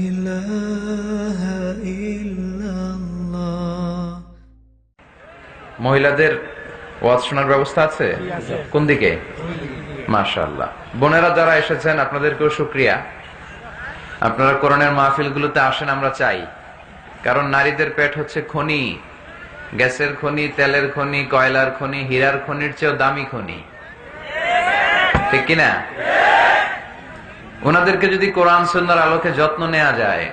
ইলাহা ইল্লাল্লাহ। মহিলাদের ওয়াজ শোনার ব্যবস্থা আছে? কোন দিকে? মাশাআল্লাহ। বোনেরা যারা এসেছেন আপনাদেরকেও শুকরিয়া। আপনারা কোরআনের মাহফিলগুলোতে আসেন, আমরা চাই। কারণ নারীদের পেট হচ্ছে খনি, গ্যাসের খনি, তেলের খনি, কয়লার খনি, হীরার খনির চেয়েও দামি খনি, ঠিক কিনা? ওনাদেরকে যদি কোরআন সুন্নাহর আলোকে যত্ন নেওয়া যায়,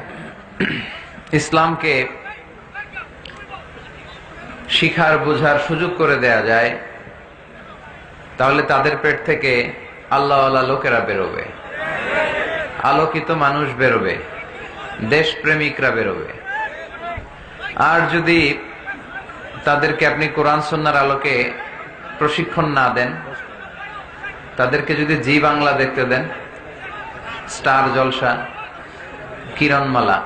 ইসলামকে শিখার বোঝার সুযোগ করে দেয়া যায়, তাহলে তাদের পেট থেকে আল্লাহওয়ালা লোকেরা বেরোবে, আলোকিত মানুষ বেরোবে, দেশপ্রেমিকরা বেরোবে। আর যদি তাদেরকে আপনি কোরআন সুন্নাহর আলোকে প্রশিক্ষণ না দেন, তাদেরকে যদি জি বাংলা দেখতে দেন, স্টার জলসা, কিরণমালা,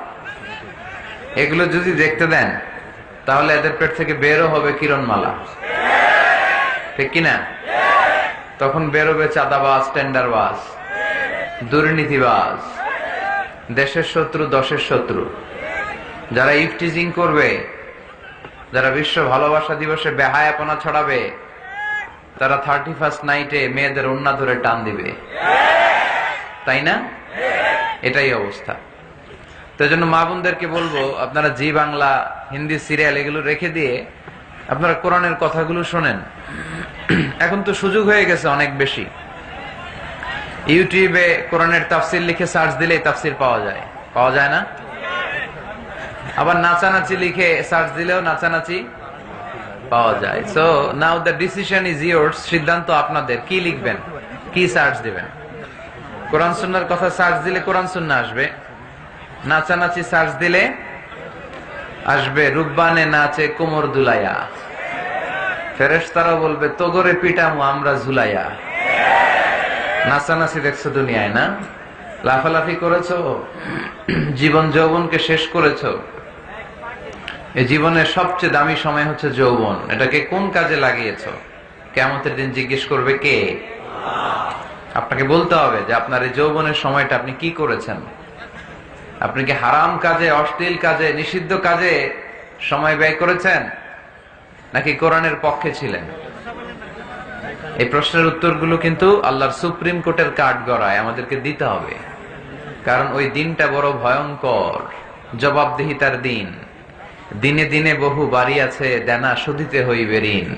এগুলো যদি দেখতে দেন, তাহলে এদের পেট থেকে বেরো হবে কিরণমালা, ঠিক কিনা? তখন বেরোবে চাঁদাবাজ, টেন্ডারবাজ, দুর্নীতিবাজ, দেশের শত্রু, দশের শত্রু, যারা ইফটিজিং করবে, যারা বিশ্ব ভালোবাসা দিবসে বেহায়াপনা ছড়াবে, তারা 31st নাইটে মেয়েদের ওন্না ধরে টান দিবে, তাই না? এটাই অবস্থা। তো জন্য মা বোনদেরকে বলবো, আপনারা জি বাংলা, হিন্দি সিরিয়াল এগুলো রেখে দিয়ে আপনারা কোরআনের কথাগুলো শোনেন। এখন তো সুযোগ হয়ে গেছে অনেক বেশি। ইউটিউবে কোরআনের তাফসির লিখে সার্চ দিলেই তাফসির পাওয়া যায়, পাওয়া যায় না? আবার নাচানাচি লিখে সার্চ দিলেও নাচানাচি পাওয়া যায়। So now the decision is yours. সিদ্ধান্ত আপনাদের, কি লিখবেন, কি সার্চ দিবেন। কোরআন সুন্নাহর কথা সার্চ দিলে কোরআন সুন্নাহ আসবে, নাচানাচি সার্চ দিলে আসবে রুব্বানে নাচে কোমর দুলাইয়া, ফেরেশতারা বলবে তোগরে পিটামু আমরা ঝুলাইয়া। নাচানাচি দেখছো দুনিয়ায় না? লাফালাফি করেছো, জীবন যৌবনকে শেষ করেছো। এই জীবনের সবচেয়ে দামি সময় হচ্ছে যৌবন। এটাকে কোন কাজে লাগিয়েছো? কিয়ামতের দিন জিজ্ঞেস করবে কে? আপনাকে বলতে হবে যে আপনার এই যৌবনের সময়টা আপনি কি করেছেন। আপনি কি হারাম কাজে, অশ্লীল কাজে, নিষিদ্ধ কাজে সময় ব্যয় করেছেন, নাকি কোরআনের পক্ষে ছিলেন? এই প্রশ্নের উত্তরগুলো কিন্তু আল্লাহর সুপ্রিম কোর্টের কাঠ গড়ায় আমাদেরকে দিতে হবে। কারণ ওই দিনটা বড় ভয়ঙ্কর, জবাবদিহিতার দিন। দিনে দিনে বহু বাড়ি আছে, দেনা শুধিতে হইবে ঋণ।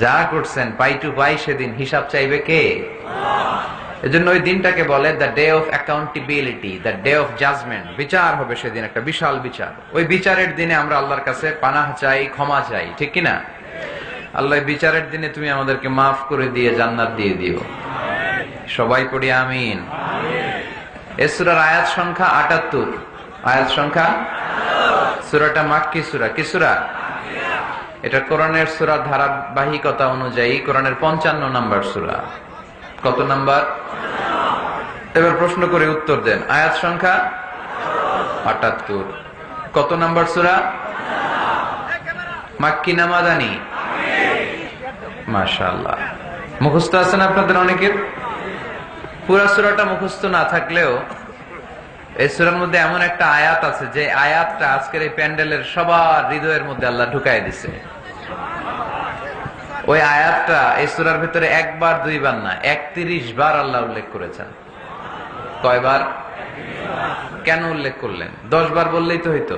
যা করছেন পাই টু পাই, সেদিন হিসাব চাইবে কে? এজন্য ওই দিনটাকে বলে the day of accountability, the day of judgment. বিচার হবে সেদিন, একটা বিশাল বিচার। ওই বিচারের দিনে আমরা আল্লাহর কাছে পানাহ চাই, ক্ষমা চাই, ঠিক কিনা? আল্লাহ বিচারের দিনে তুমি আমাদেরকে মাফ করে দিয়ে জান্নাত দিয়ে দিও। সবাই পড়ি আমিন। এই সূরার আয়াত সংখ্যা ৭৮। আয়াত সংখ্যা, সূরাটা মাক্কি সূরা। কি সূরা? এটা কোরআনের সূরা ধারাবাহিকতা অনুযায়ী কোরআনের ৫৫ নাম্বার সূরা। কত নাম্বার? এবার প্রশ্ন করে উত্তর দেন। আয়াত সংখ্যা ৭৮। কত নাম্বার সূরা? মাক্কি না মাদানী? মাশাআল্লাহ। মুখস্থ আছে না আপনাদের অনেকের? পুরা সূরাটা মুখস্থ না থাকলেও এই সূরার মধ্যে এমন একটা আয়াত আছে যে আয়াতটা আজকের এই প্যান্ডেলের সবার হৃদয়ের মধ্যে আল্লাহ ঢুকাই দিছে। ওই আয়াতটা এই সূরার ভিতরে একবার দুইবার না, ৩১ বার আল্লাহ উল্লেখ করেছেন। কয়বার? কেন উল্লেখ করলেন? ১০ বার বললেই তো হইতো,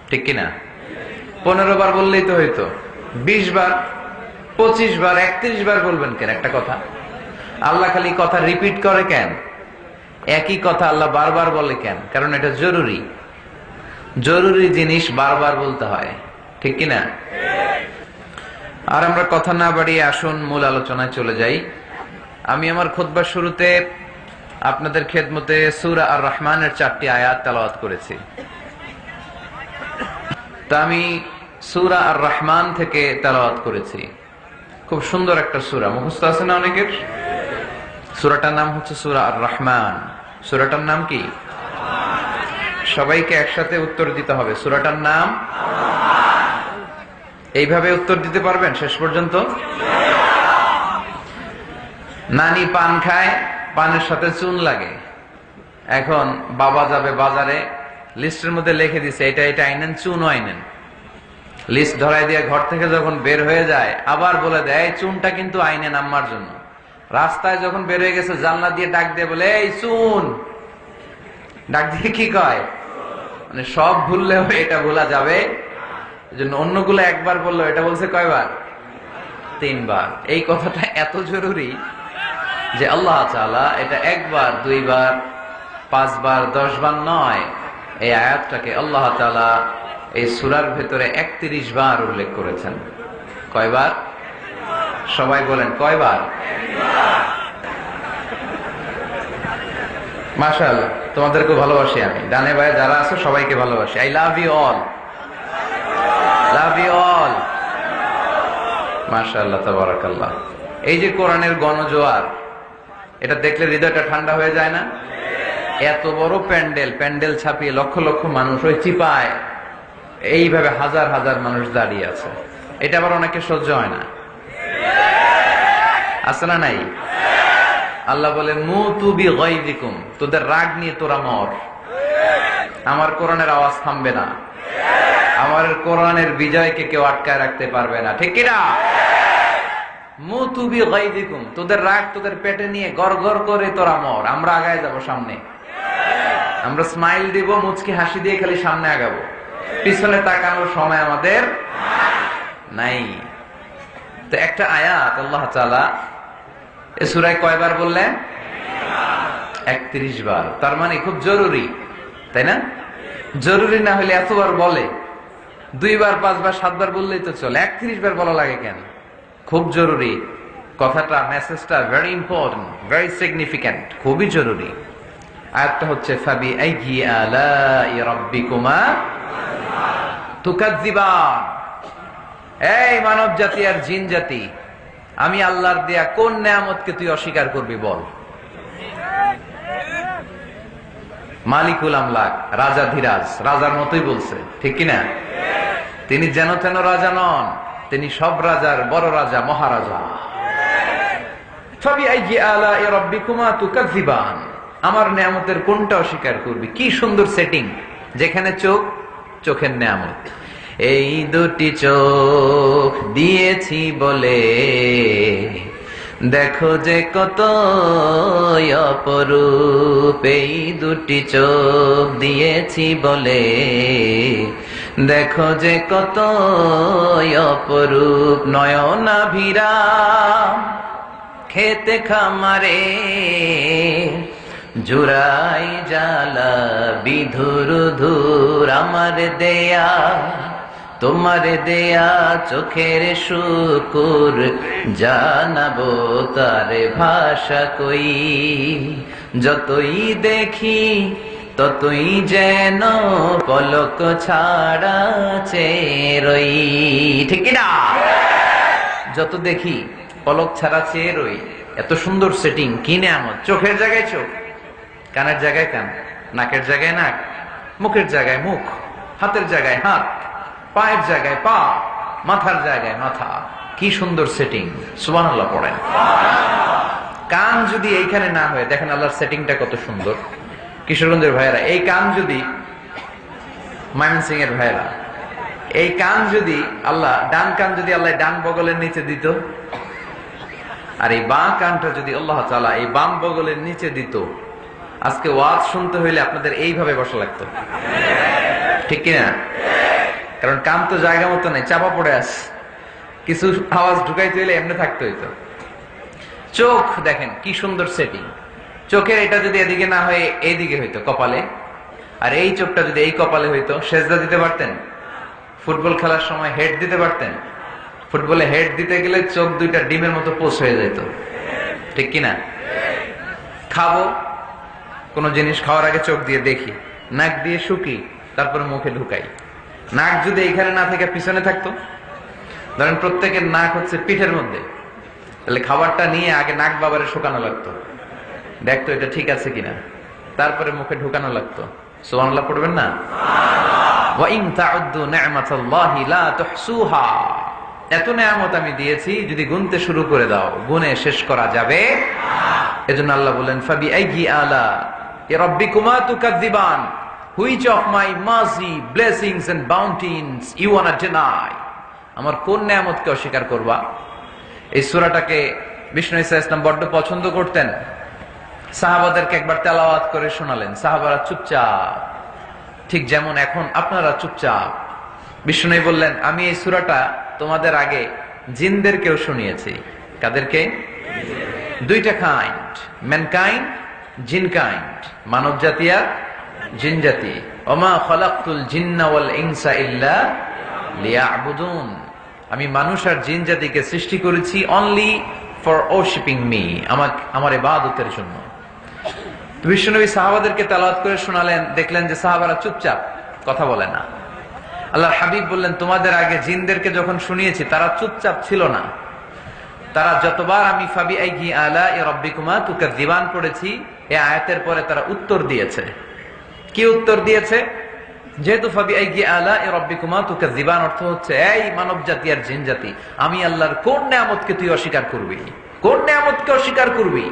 ঠিক কিনা? ১৫ বার বললেই তো হইতো। ২০ বার, ২৫ বার, ৩১ বার বলবেন কেন একটা কথা? আল্লাহ খালি কথা রিপিট করে কেন? একই কথা আল্লাহ বারবার বলে কেন? কারণ এটা জরুরি। জরুরি জিনিস বারবার বলতে হয়, ঠিক কিনা? আর আমরা কথা না বাড়িয়ে আসুন মূল আলোচনায় চলে যাই। আমি আমার খুতবার শুরুতে আপনাদের খেদমতে সূরা আর রহমানের ৪টি আয়াত তেলাওয়াত করেছি। তা আমি সূরা আর রহমান থেকে তেলাওয়াত করেছি। খুব সুন্দর একটা সূরা, মুখস্থ আছে না অনেকের? সূরাটার নাম হচ্ছে সূরা আর রহমান। সূরাটার নাম কি? সবাইকে একসাথে উত্তর দিতে হবে। সূরাটার নাম? এইভাবে উত্তর দিতে পারবেন শেষ পর্যন্ত? নানি পান খায়, পানের সাথে চুন লাগে, এখন বাবা যাবে বাজারে, লিস্টের মধ্যে লিখে দিছে এটা এটা আইনেন, চুনও আইনেন। লিস্ট ধরাই দিয়ে ঘর থেকে যখন বের হয়ে যায় আবার বলে দেয় এই চুনটা কিন্তু আইনেন আম্মার জন্য। রাস্তায় যখন বের হয়ে গেছে জানলা দিয়ে ডাক দিয়ে বলে এই চুন, ডাক দিয়ে কি কয়, মানে সব ভুললেও এটা ভোলা যাবে। এজন্য অন্যগুলো একবার বললো, এটা বলছে কয়বার? 3 বার। এই কথাটা এত জরুরি যে আল্লাহ তাআলা এটা 1 বার 2 বার 5 বার 10 বার নয়, এই আয়াতটাকে আল্লাহ তাআলা এই সূরার ভেতরে 31 বার উল্লেখ করেছেন। কয়বার? সবাই বলেন কয়বার? মাশাআল্লাহ, তোমাদেরকে ভালোবাসি আমি। ডানে বায়ে যারা আছো সবাইকে ভালোবাসি। I love you all, love you all. মাশাআল্লাহ, তাবারাকাল্লাহ। এই যে কোরআনের গণজোয়ার, এটা দেখলে হৃদয়টা ঠান্ডা হয়ে যায় না? এত বড় প্যান্ডেল, প্যান্ডেল ছাপিয়ে লক্ষ লক্ষ মানুষ, ওই চিপায় এইভাবে হাজার হাজার মানুষ দাঁড়িয়ে আছে। এটা আবার অনেকে সহ্য হয় না, আছে না নাই? আল্লাহ বলে মুতু বিগাইযিকুম, তোদের রাগ নিয়ে তোরা মর। আমার কোরআনের আওয়াজ থামবে না, আমার কোরআনের বিজয়কে কেউ আটকায় রাখতে পারবে না, ঠিক কিনা? মুতু বিগাইযিকুম, তোদের রাগ তোদের পেটে নিয়ে গড়গড় করে তোরা মর। আমরা আগায় যাব সামনে, আমরা স্মাইল দিব, মুচকি হাসি দিয়ে খালি সামনে আগাবো, পিছনে তাকানোর সময় আমাদের নাই। তো একটা আয়াত আল্লাহ তাআলা এই সূরায় কয়বার বললেন? 31 বার। তার মানে খুব জরুরি, তাই না? জরুরি না হলে এতবার বলে? 2 বার 5 বার 7 বার বললেই তো চলে, 31 বার বলা লাগে কেন? খুব জরুরি কথাটা, মেসেজটা ভেরি ইম্পর্টেন্ট, ভেরি সিগনিফিক্যান্ট, খুবই জরুরি। আয়াতটা হচ্ছে ফাবি আইয়ি আলাই রাব্বিকুমা তুকাজ্জিবান। এই মানব জাতি আর জিন জাতি, আমি আল্লাহর দেয়া কোন নেয়ামতকে তুই অস্বীকার করবি বল? মালিকুল আমলাক, রাজাধিরাজ, রাজার মতোই বলছে, ঠিক কিনা? তিনি যেন তেন রাজা নন, তিনি সব রাজার বড় রাজা, মহারাজা। ফাবি আইয়ি আলাই রাব্বিকুমা তুকাজ্জিবান, আমার নেয়ামতের কোনটা অস্বীকার করবি? কি সুন্দর সেটিং, যেখানে চোখ, চোখের নেয়ামত। এই দুটি চোখ দিয়েছি বলে দেখো যে কত অপরূপ, এই দুটি চোখ দিয়েছি বলে দেখো যে কত অপরূপ। নয়নাভিরা খেতে খামারে জুড়াই জালা বিধুর ধুর, আমার দেয়া তোমার দেয়া চোখের শুকুর, জানাবো তার ভাষা কই। যতই দেখি ততই যেন পলক ছাড়া চেয়ে রই, ঠিক না? যত দেখি পলক ছাড়া চেয়ে রই। এত সুন্দর সেটিং, কি নেয়ামত! চোখের জায়গায় চোখ, কানের জায়গায় কান, নাকের জায়গায় নাক, মুখের জায়গায় মুখ, হাতের জায়গায় হাত, পায়ের জায়গায় পা, মাথার জায়গায় মাথা। কি সুন্দর সেটিং! সুবহানাল্লাহ পড়েন। কান যদি এইখানে না হয়, দেখেন আল্লাহর সেটিংটা কত সুন্দর। কিশোরগঞ্জের ভাইয়েরা, এই কান যদি, ময়মনসিং এর ভাইয়েরা, এই কান যদি আল্লাহ, ডান কান যদি আল্লাহ ডান বগলের নিচে দিত, আর এই বাঁ কানটা যদি আল্লাহ তাআলা এই বাম বগলের নিচে দিত, আজকে ওয়াজ শুনতে হইলে আপনাদের এইভাবে বসা লাগতো, ঠিক কিনা? কারণ কান তো জায়গা মতো নাই, চাপা পড়ে আছে, কিছু আওয়াজ ঢুকাইতে হইলে এমনি থাকতে হইতো। চোখ দেখেন কি সুন্দর সেটিং। চোখের এটা যদি এদিকে না হয়ে এইদিকে হইতো কপালে, আর এই চোখটা যদি এই কপালে হইতো, সেজদা দিতে পারতেন? ফুটবল খেলার সময় হেড দিতে পারতেন? ফুটবলে হেড দিতে গেলে চোখ দুইটা ডিমের মতো পোষ হয়ে যেত, ঠিক কিনা? খাবো কোন জিনিস, খাওয়ার আগে চোখ দিয়ে দেখি, নাক দিয়ে শুকি, তারপরে মুখে ঢুকাই। নাক যদি এইখানে না থেকে পিছনে থাকতো, ধরেন প্রত্যেকের নাক হচ্ছে পিঠের মধ্যে, তাহলে খাবারটা নিয়ে আগে নাক বাবারে শুকানো লাগতো, দেখতো এটা ঠিক আছে কিনা, তারপরে মুখে ঢুকানো লাগতো। সুবহানাল্লাহ পড়বেন না? ওয়া ইন তাউদ্দু নি'মাতাল্লাহি লা তুহসুহা, এত নেয়ামত আমি দিয়েছি, যদি গুনতে শুরু করে দাও গুনে শেষ করা যাবে। এজন্য আল্লাহ বলেন ফাবি আইয়ি আলা ইয়া রাব্বিকুমা তুকাযযিবান, which of my mercy, blessings and bounties you want to deny? আমার কোন নিয়ামতকে অস্বীকার করবা? এই সূরাটাকে বিষ্ণু ঈসা ইসলাম বড্ড পছন্দ করতেন। সাহাবাদেরকে একবার তেলাওয়াত করে শোনালেন, সাহাবারা চুপচাপ, ঠিক যেমন এখন আপনারা চুপচাপ। বিষ্ণু বললেন, আমি এই সূরাটা তোমাদের আগে জিনদেরকেও শুনিয়েছি। কাদেরকে? দুইটা কাইন্ড, ম্যানকাইন্ড, জিন কাইন্ড, মানব জাতি আর জিন জাতি। ওমা খালাকতুল জিন্না ওয়াল ইনসা ইল্লা লিয়াবুদুন, আমি মানুষ আর জিন জাতিকে সৃষ্টি করেছি অনলি ফর ওরশিপিং মি, আমার ইবাদতের জন্য। বিশ্বনবী সাহাবাদেরকে তেলাওয়াত করে শোনালেন, দেখলেন যে সাহাবারা চুপচাপ, কথা বলে না। আল্লাহর হাবিব বললেন, তোমাদের আগে জিনদেরকে যখন শুনিয়েছি তারা চুপচাপ ছিল না। তারা যতবার আমি ফাবি আইগি আলা রাব্বিকুমা তুকাযযিবান পড়েছি, এই আয়াতের পরে তারা উত্তর দিয়েছে। কি উত্তর দিয়েছে? যেহেতু ফাবি আইগি আলা রাব্বিকুমা তুকাযযিবান অর্থ হচ্ছে, এই মানব জাতি আর জিন জাতি, আমি আল্লাহর কোন নিয়ামতকে তুই অস্বীকার করবি? কোন নিয়ামতকে অস্বীকার করবি?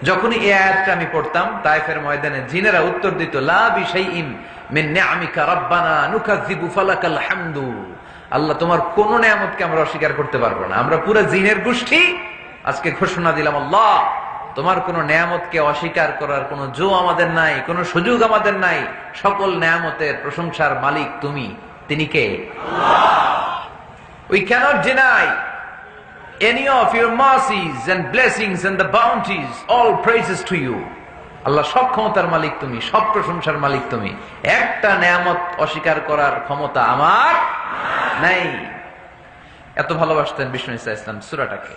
যখনই এই আয়াতটা আমি পড়তাম, তায়েফের ময়দানে জিনেরা উত্তর দিত, লা বিশাইইন মিন নিআমিকা রাব্বানা নুকাযযিবু ফালাকাল হামদু। আল্লাহ, তোমার কোন নিয়ামতকে আমরা অস্বীকার করতে পারবো না। আমরা পুরো জিনের গোষ্ঠী আজকে ঘোষণা দিলাম, আল্লাহ তোমার কোন নিয়ামতকে অস্বীকার করার কোন জো আমাদের নাই, কোন সুযোগ আমাদের নাই। সকল নিয়ামতের প্রশংসার মালিক তুমি। তিনি কে? আল্লাহ। We cannot deny any of your mercies and blessings and the bounties. All praises to you. আল্লাহ, সব ক্ষমতার মালিক তুমি, সব প্রশংসার মালিক তুমি। একটা নিয়ামত অস্বীকার করার ক্ষমতা আমার নাই। এত ভালোবাসতেন বিষ্ণু ঈসা ইসলাম সূরাটাকে।